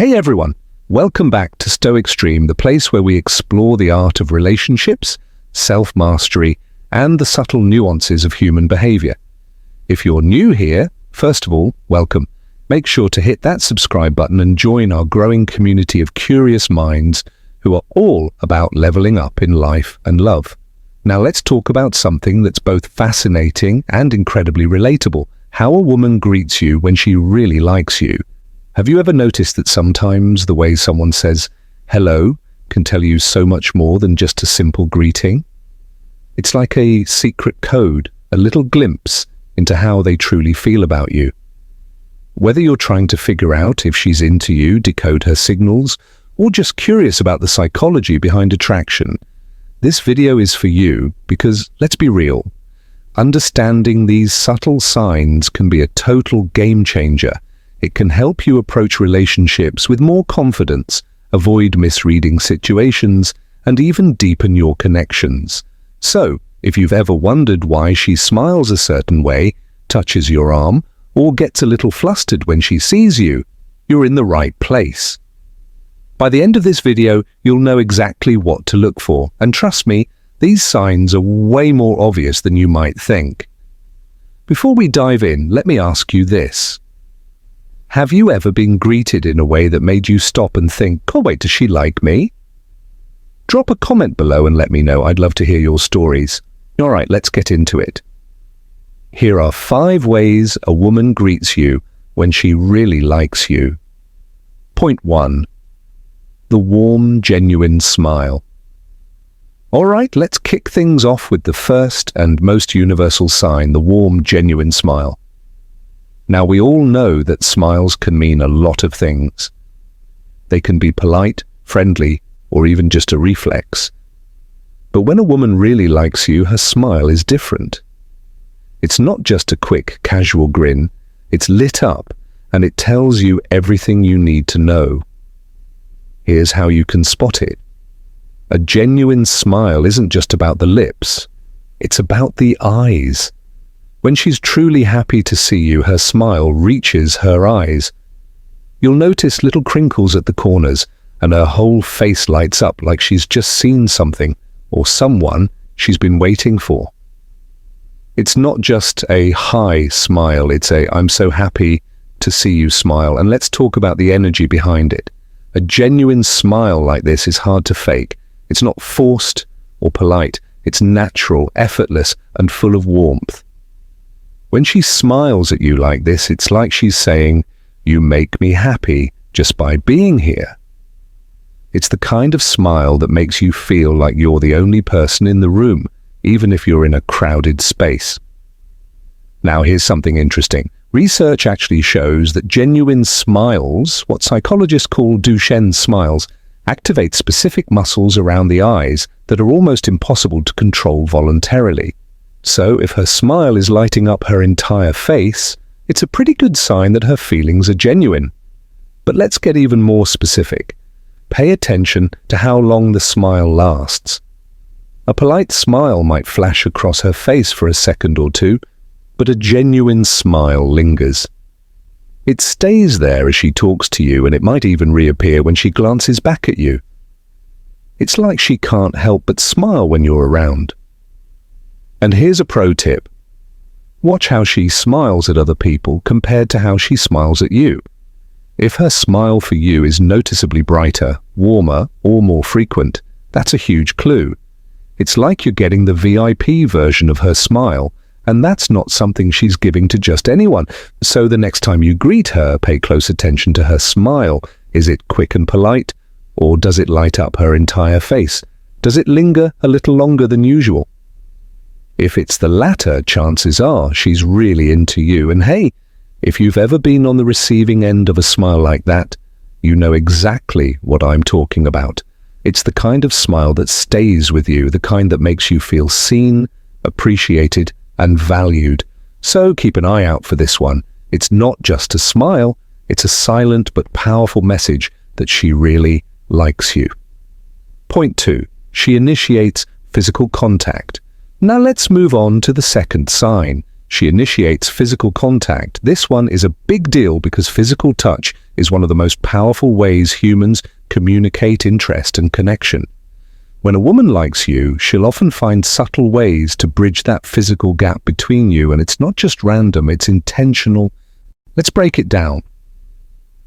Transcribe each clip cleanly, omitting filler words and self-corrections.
Hey everyone, welcome back to Stoic Stream, the place where we explore the art of relationships, self-mastery, and the subtle nuances of human behavior. If you're new here, first of all, welcome. Make sure to hit that subscribe button and join our growing community of curious minds who are all about leveling up in life and love. Now let's talk about something that's both fascinating and incredibly relatable: how a woman greets you when she really likes you. Have you ever noticed that sometimes the way someone says hello can tell you so much more than just a simple greeting? It's like a secret code, a little glimpse into how they truly feel about you. Whether you're trying to figure out if she's into you, decode her signals, or just curious about the psychology behind attraction, this video is for you because, let's be real, understanding these subtle signs can be a total game changer. It can help you approach relationships with more confidence, avoid misreading situations, and even deepen your connections. So, if you've ever wondered why she smiles a certain way, touches your arm, or gets a little flustered when she sees you, you're in the right place. By the end of this video, you'll know exactly what to look for, and trust me, these signs are way more obvious than you might think. Before we dive in, let me ask you this. Have you ever been greeted in a way that made you stop and think, oh wait, does she like me? Drop a comment below and let me know. I'd love to hear your stories. All right, let's get into it. Here are 5 ways a woman greets you when she really likes you. Point 1. The warm, genuine smile. All right, let's kick things off with the first and most universal sign, the warm, genuine smile. Now, we all know that smiles can mean a lot of things. They can be polite, friendly, or even just a reflex. But when a woman really likes you, her smile is different. It's not just a quick, casual grin. It's lit up, and it tells you everything you need to know. Here's how you can spot it. A genuine smile isn't just about the lips. It's about the eyes. When she's truly happy to see you, her smile reaches her eyes. You'll notice little crinkles at the corners, and her whole face lights up like she's just seen something or someone she's been waiting for. It's not just a hi smile, it's a I'm so happy to see you smile, and let's talk about the energy behind it. A genuine smile like this is hard to fake. It's not forced or polite. It's natural, effortless, and full of warmth. When she smiles at you like this, it's like she's saying, you make me happy just by being here. It's the kind of smile that makes you feel like you're the only person in the room, even if you're in a crowded space. Now, here's something interesting. Research actually shows that genuine smiles, what psychologists call Duchenne smiles, activate specific muscles around the eyes that are almost impossible to control voluntarily. So, if her smile is lighting up her entire face, it's a pretty good sign that her feelings are genuine. But let's get even more specific. Pay attention to how long the smile lasts. A polite smile might flash across her face for a second or two, but a genuine smile lingers. It stays there as she talks to you, and it might even reappear when she glances back at you. It's like she can't help but smile when you're around. And here's a pro tip. Watch how she smiles at other people compared to how she smiles at you. If her smile for you is noticeably brighter, warmer, or more frequent, that's a huge clue. It's like you're getting the VIP version of her smile, and that's not something she's giving to just anyone. So the next time you greet her, pay close attention to her smile. Is it quick and polite, or does it light up her entire face? Does it linger a little longer than usual? If it's the latter, chances are she's really into you. And hey, if you've ever been on the receiving end of a smile like that, you know exactly what I'm talking about. It's the kind of smile that stays with you, the kind that makes you feel seen, appreciated, and valued. So keep an eye out for this one. It's not just a smile, it's a silent but powerful message that she really likes you. Point 2. She initiates physical contact. Now let's move on to the second sign. She initiates physical contact. This one is a big deal because physical touch is one of the most powerful ways humans communicate interest and connection. When a woman likes you, she'll often find subtle ways to bridge that physical gap between you, and it's not just random, it's intentional. Let's break it down.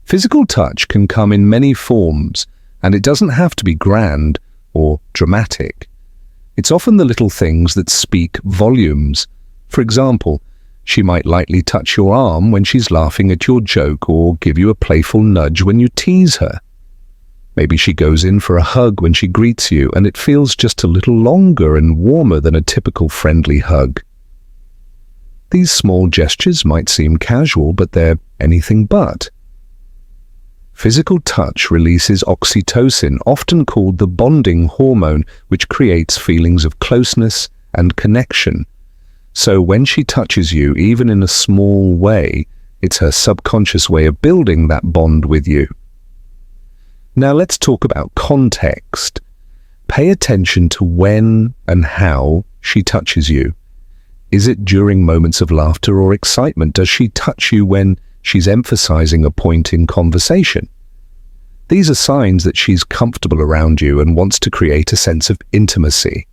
Physical touch can come in many forms, and it doesn't have to be grand or dramatic. It's often the little things that speak volumes. For example, she might lightly touch your arm when she's laughing at your joke or give you a playful nudge when you tease her. Maybe she goes in for a hug when she greets you, and it feels just a little longer and warmer than a typical friendly hug. These small gestures might seem casual, but they're anything but. Physical touch releases oxytocin, often called the bonding hormone, which creates feelings of closeness and connection. So when she touches you, even in a small way, it's her subconscious way of building that bond with you. Now let's talk about context. Pay attention to when and how she touches you. Is it during moments of laughter or excitement? Does she touch you when she's emphasizing a point in conversation? These are signs that she's comfortable around you and wants to create a sense of intimacy.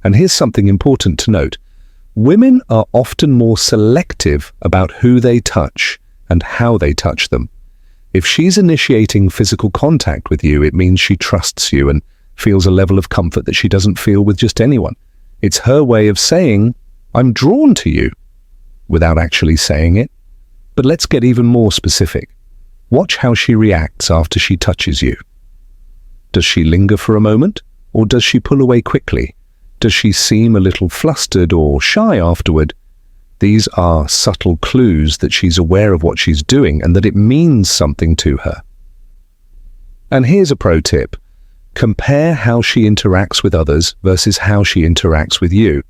And here's something important to note. Women are often more selective about who they touch and how they touch them. If she's initiating physical contact with you, it means she trusts you and feels a level of comfort that she doesn't feel with just anyone. It's her way of saying, "I'm drawn to you," without actually saying it. But let's get even more specific. Watch how she reacts after she touches you. Does she linger for a moment, or does she pull away quickly? Does she seem a little flustered or shy afterward? These are subtle clues that she's aware of what she's doing and that it means something to her. And here's a pro tip. Compare how she interacts with others versus how she interacts with you.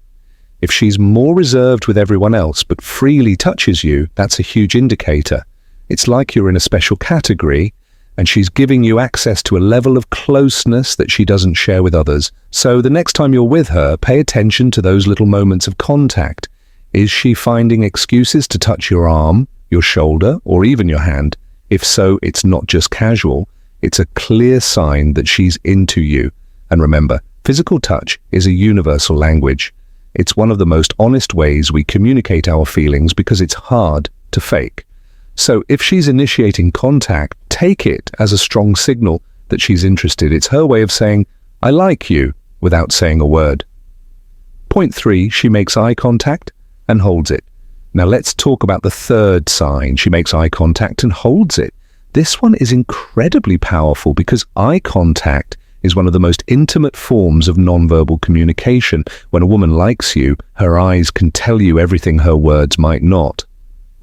If she's more reserved with everyone else but freely touches you, that's a huge indicator. It's like you're in a special category and she's giving you access to a level of closeness that she doesn't share with others. So the next time you're with her, pay attention to those little moments of contact. Is she finding excuses to touch your arm, your shoulder, or even your hand? If so, it's not just casual. It's a clear sign that she's into you. And remember, physical touch is a universal language. It's one of the most honest ways we communicate our feelings because it's hard to fake. So if she's initiating contact, take it as a strong signal that she's interested. It's her way of saying, "I like you," without saying a word. Point 3, she makes eye contact and holds it. Now let's talk about the third sign. She makes eye contact and holds it. This one is incredibly powerful because eye contact is one of the most intimate forms of nonverbal communication. When a woman likes you, her eyes can tell you everything her words might not.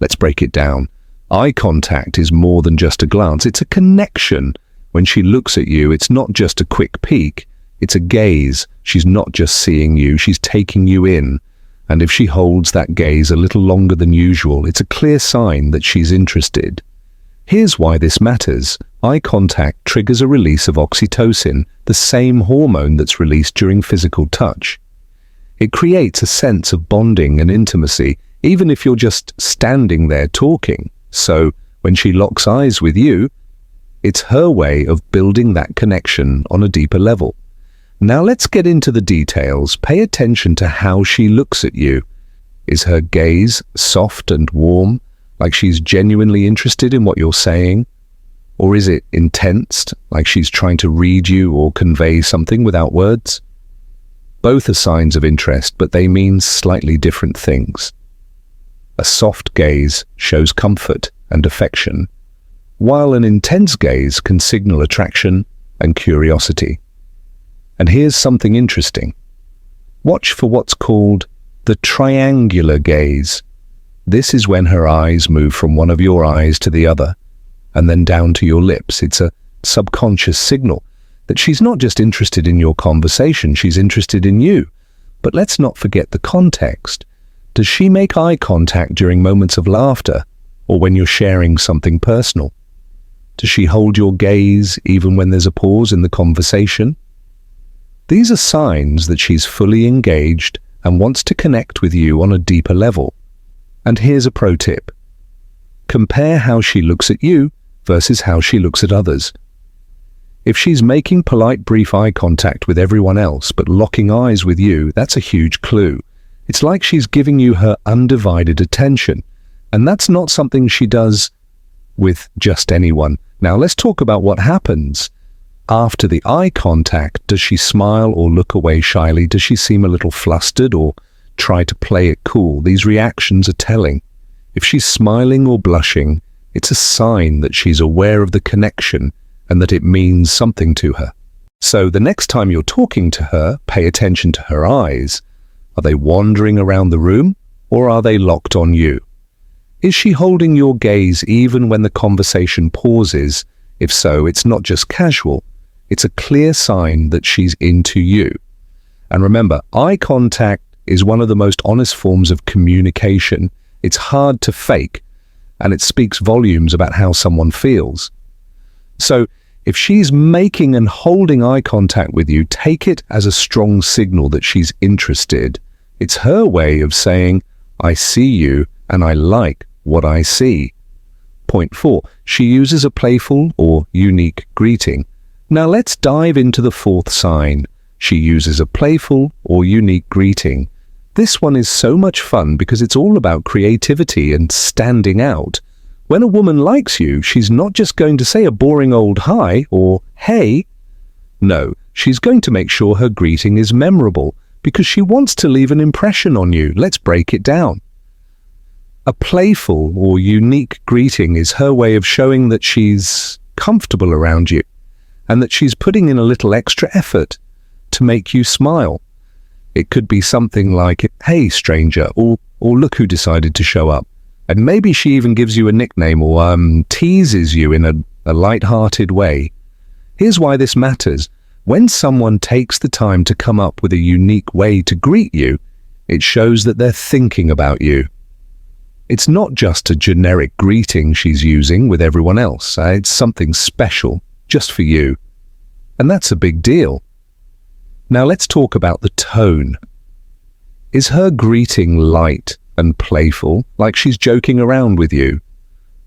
Let's break it down. Eye contact is more than just a glance. It's a connection. When she looks at you, it's not just a quick peek. It's a gaze. She's not just seeing you, she's taking you in. And if she holds that gaze a little longer than usual, it's a clear sign that she's interested. Here's why this matters. Eye contact triggers a release of oxytocin, the same hormone that's released during physical touch. It creates a sense of bonding and intimacy, even if you're just standing there talking. So, when she locks eyes with you, it's her way of building that connection on a deeper level. Now let's get into the details. Pay attention to how she looks at you. Is her gaze soft and warm, like she's genuinely interested in what you're saying? Or is it intense, like she's trying to read you or convey something without words? Both are signs of interest, but they mean slightly different things. A soft gaze shows comfort and affection, while an intense gaze can signal attraction and curiosity. And here's something interesting. Watch for what's called the triangular gaze. This is when her eyes move from one of your eyes to the other, and then down to your lips. It's a subconscious signal that she's not just interested in your conversation, she's interested in you. But let's not forget the context. Does she make eye contact during moments of laughter, or when you're sharing something personal? Does she hold your gaze even when there's a pause in the conversation? These are signs that she's fully engaged and wants to connect with you on a deeper level. And here's a pro tip. Compare how she looks at you versus how she looks at others. If she's making polite, brief eye contact with everyone else but locking eyes with you, that's a huge clue. It's like she's giving you her undivided attention, and that's not something she does with just anyone. Now let's talk about what happens after the eye contact. Does she smile or look away shyly? Does she seem a little flustered or try to play it cool? These reactions are telling. If she's smiling or blushing, it's a sign that she's aware of the connection and that it means something to her. So the next time you're talking to her, pay attention to her eyes. Are they wandering around the room, or are they locked on you? Is she holding your gaze even when the conversation pauses? If so, it's not just casual. It's a clear sign that she's into you. And remember, eye contact is one of the most honest forms of communication. It's hard to fake, and it speaks volumes about how someone feels. So, if she's making and holding eye contact with you, take it as a strong signal that she's interested. It's her way of saying, I see you and I like what I see. Point 4. She uses a playful or unique greeting. Now let's dive into the fourth sign. She uses a playful or unique greeting. This one is so much fun because it's all about creativity and standing out. When a woman likes you, she's not just going to say a boring old hi or hey. No, she's going to make sure her greeting is memorable because she wants to leave an impression on you. Let's break it down. A playful or unique greeting is her way of showing that she's comfortable around you and that she's putting in a little extra effort to make you smile. It could be something like, hey stranger, or look who decided to show up. And maybe she even gives you a nickname or teases you in a light-hearted way. Here's why this matters. When someone takes the time to come up with a unique way to greet you, it shows that they're thinking about you. It's not just a generic greeting she's using with everyone else. It's something special, just for you. And that's a big deal. Now let's talk about the tone. Is her greeting light and playful, like she's joking around with you?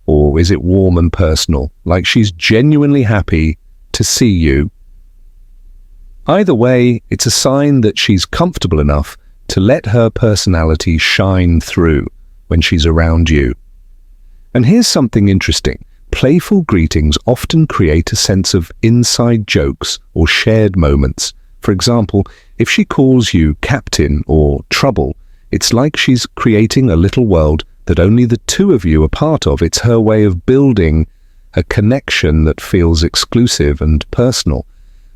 Or is it warm and personal, like she's genuinely happy to see you? Either way, it's a sign that she's comfortable enough to let her personality shine through when she's around you. And here's something interesting. Playful greetings often create a sense of inside jokes or shared moments. For example, if she calls you Captain or Trouble, it's like she's creating a little world that only the two of you are part of. It's her way of building a connection that feels exclusive and personal.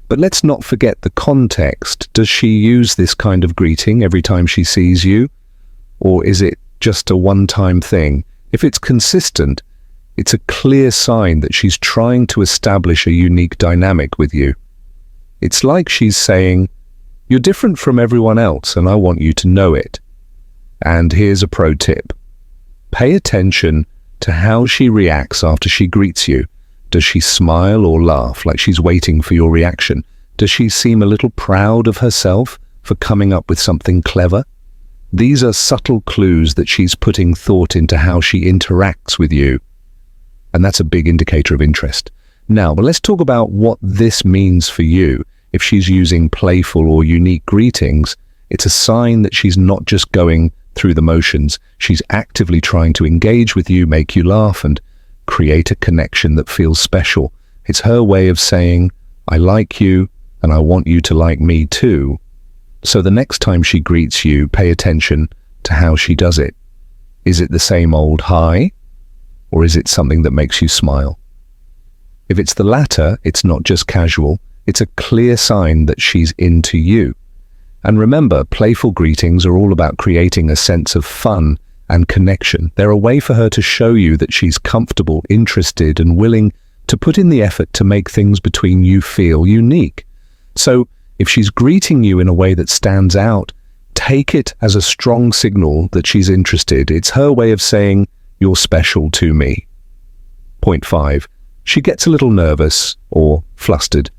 But let's not forget the context. Does she use this kind of greeting every time she sees you? Or is it just a one-time thing? If it's consistent, it's a clear sign that she's trying to establish a unique dynamic with you. It's like she's saying, you're different from everyone else and I want you to know it. And here's a pro tip. Pay attention to how she reacts after she greets you. Does she smile or laugh like she's waiting for your reaction? Does she seem a little proud of herself for coming up with something clever? These are subtle clues that she's putting thought into how she interacts with you. And that's a big indicator of interest. Now, but let's talk about what this means for you. If she's using playful or unique greetings, it's a sign that she's not just going through the motions. She's actively trying to engage with you, make you laugh, and create a connection that feels special. It's her way of saying, I like you, and I want you to like me too. So the next time she greets you, pay attention to how she does it. Is it the same old hi, or is it something that makes you smile? If it's the latter, it's not just casual. It's a clear sign that she's into you. And remember, playful greetings are all about creating a sense of fun and connection. They're a way for her to show you that she's comfortable, interested, and willing to put in the effort to make things between you feel unique. So, if she's greeting you in a way that stands out, take it as a strong signal that she's interested. It's her way of saying, you're special to me. Point 5. She gets a little nervous or flustered.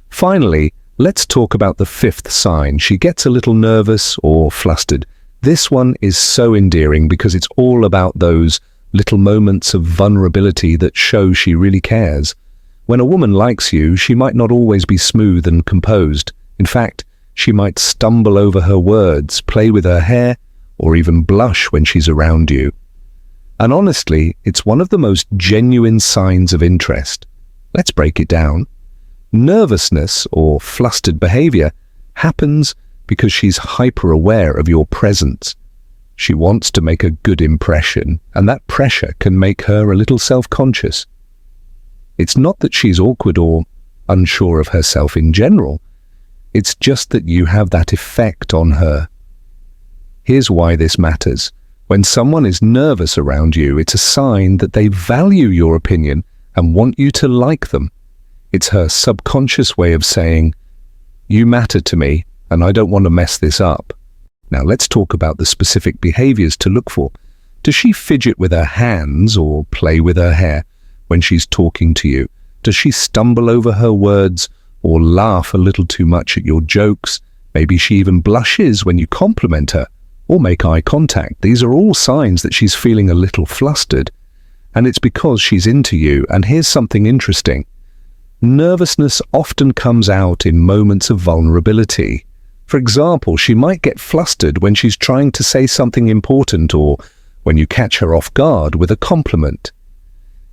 Finally, let's talk about the fifth sign. She gets a little nervous or flustered. This one is so endearing because it's all about those little moments of vulnerability that show she really cares. When a woman likes you, she might not always be smooth and composed. In fact, she might stumble over her words, play with her hair, or even blush when she's around you. And honestly, it's one of the most genuine signs of interest. Let's break it down. Nervousness, or flustered behavior, happens because she's hyper-aware of your presence. She wants to make a good impression, and that pressure can make her a little self-conscious. It's not that she's awkward or unsure of herself in general. It's just that you have that effect on her. Here's why this matters. When someone is nervous around you, it's a sign that they value your opinion and want you to like them. It's her subconscious way of saying, "You matter to me, and I don't want to mess this up." Now let's talk about the specific behaviors to look for. Does she fidget with her hands or play with her hair when she's talking to you? Does she stumble over her words or laugh a little too much at your jokes? Maybe she even blushes when you compliment her or make eye contact. These are all signs that she's feeling a little flustered, and it's because she's into you. And here's something interesting. Nervousness often comes out in moments of vulnerability. For example, she might get flustered when she's trying to say something important or when you catch her off guard with a compliment.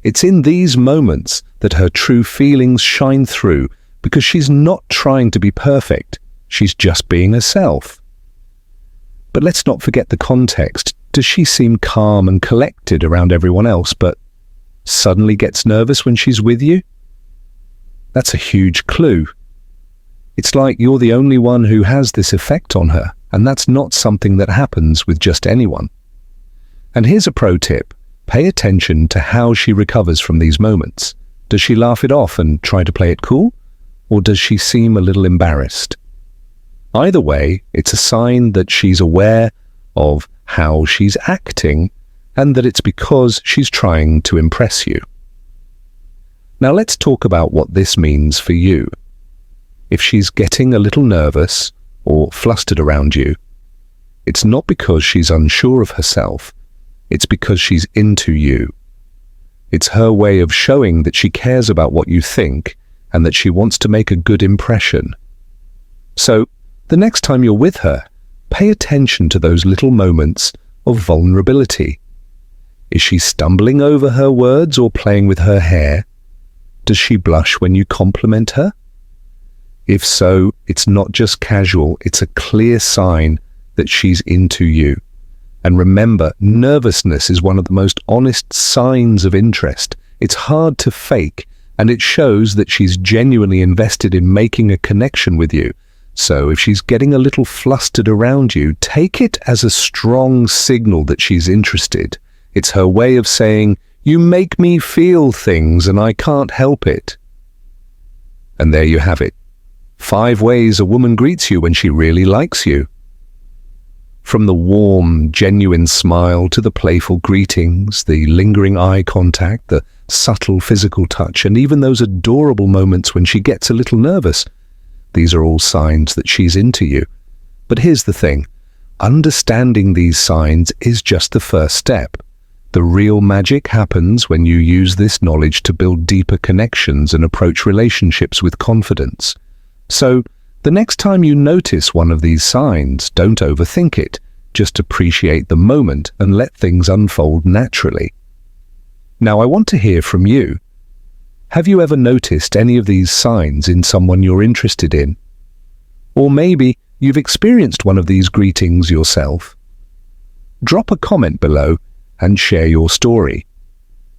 It's in these moments that her true feelings shine through, because she's not trying to be perfect. She's just being herself. But let's not forget the context. Does she seem calm and collected around everyone else, but suddenly gets nervous when she's with you? That's a huge clue. It's like you're the only one who has this effect on her, and that's not something that happens with just anyone. And here's a pro tip. Pay attention to how she recovers from these moments. Does she laugh it off and try to play it cool? Or does she seem a little embarrassed? Either way, it's a sign that she's aware of how she's acting and that it's because she's trying to impress you. Now let's talk about what this means for you. If she's getting a little nervous or flustered around you, it's not because she's unsure of herself, it's because she's into you. It's her way of showing that she cares about what you think and that she wants to make a good impression. So, the next time you're with her, pay attention to those little moments of vulnerability. Is she stumbling over her words or playing with her hair? Does she blush when you compliment her? If so, it's not just casual, it's a clear sign that she's into you. And remember, nervousness is one of the most honest signs of interest. It's hard to fake, and it shows that she's genuinely invested in making a connection with you. So if she's getting a little flustered around you, take it as a strong signal that she's interested. It's her way of saying, "You make me feel things and I can't help it." And there you have it. 5 ways a woman greets you when she really likes you. From the warm, genuine smile to the playful greetings, the lingering eye contact, the subtle physical touch, and even those adorable moments when she gets a little nervous. These are all signs that she's into you. But here's the thing. Understanding these signs is just the first step. The real magic happens when you use this knowledge to build deeper connections and approach relationships with confidence. So, the next time you notice one of these signs, don't overthink it. Just appreciate the moment and let things unfold naturally. Now, I want to hear from you. Have you ever noticed any of these signs in someone you're interested in? Or maybe you've experienced one of these greetings yourself. Drop a comment below and share your story.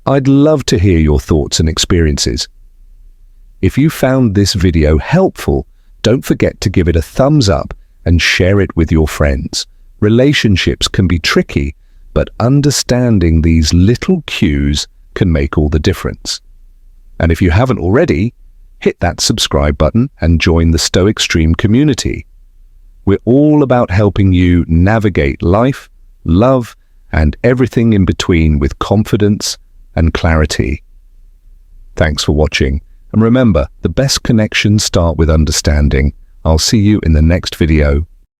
I'd love to hear your thoughts and experiences. If you found this video helpful, don't forget to give it a thumbs up and share it with your friends. Relationships can be tricky, but understanding these little cues can make all the difference. And if you haven't already, hit that subscribe button and join the Stoic Stream community. We're all about helping you navigate life, love, and everything in between with confidence and clarity. Thanks for watching. And remember, the best connections start with understanding. I'll see you in the next video.